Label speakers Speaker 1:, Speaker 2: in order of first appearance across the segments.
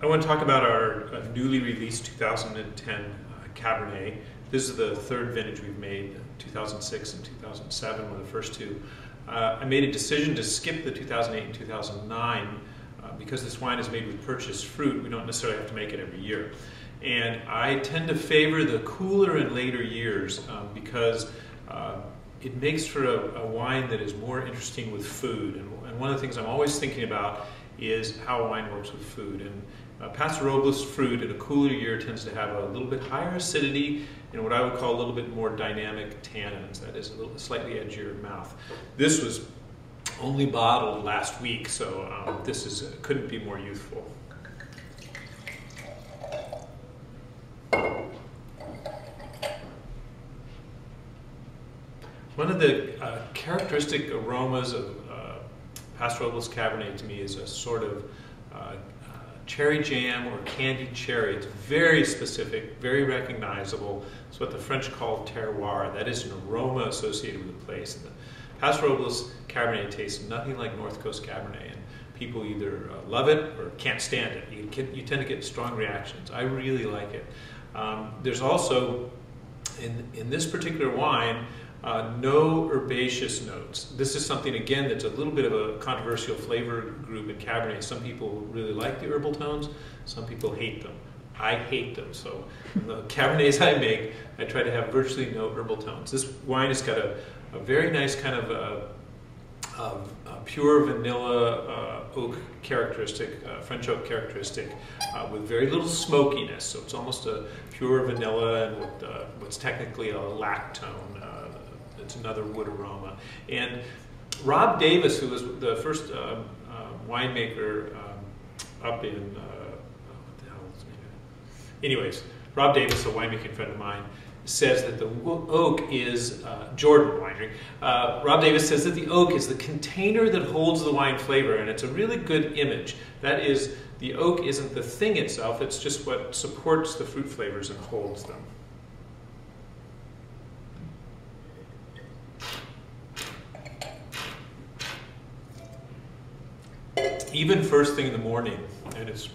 Speaker 1: I want to talk about our newly released 2010 Cabernet. This is the third vintage we've made. 2006 and 2007 were the first two. I made a decision to skip the 2008 and 2009 because this wine is made with purchased fruit. We don't necessarily have to make it every year. And I tend to favor the cooler and later years because it makes for a wine that is more interesting with food. And one of the things I'm always thinking about is how wine works with food. And Paso Robles fruit in a cooler year tends to have a little bit higher acidity and what I would call a little bit more dynamic tannins, that is a little slightly edgier mouth. This was only bottled last week, so this couldn't be more youthful. One of the characteristic aromas of Paso Robles Cabernet to me is a sort of cherry jam or candied cherry. It's very specific, very recognizable. It's what the French call terroir. That is an aroma associated with the place. And the Paso Robles Cabernet tastes nothing like North Coast Cabernet, and people either love it or can't stand it. You tend to get strong reactions. I really like it. There's also, in this particular wine, no herbaceous notes. This is something, again, that's a little bit of a controversial flavor group in Cabernet. Some people really like the herbal tones, some people hate them. I hate them, so in the Cabernets I make, I try to have virtually no herbal tones. This wine has got a very nice kind of pure vanilla oak characteristic, French oak characteristic, with very little smokiness. So it's almost a pure vanilla and with what's technically a lactone. It's another wood aroma. And Rob Davis, who was the first winemaker up in, what the hell is his name? Anyways, Rob Davis, a winemaking friend of mine, says that the oak is, Jordan Winery, Rob Davis says that the oak is the container that holds the wine flavor, and it's a really good image. That is, the oak isn't the thing itself, it's just what supports the fruit flavors and holds them. Even first thing in the morning, and it's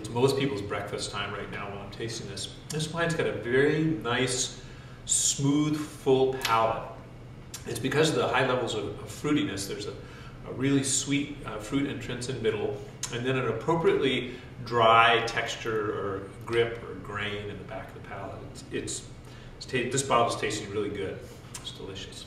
Speaker 1: most people's breakfast time right now while I'm tasting this. This wine's got a very nice, smooth, full palate. It's because of the high levels of fruitiness. There's a really sweet fruit entrance in middle, and then an appropriately dry texture or grip or grain in the back of the palate. This bottle is tasting really good. It's delicious.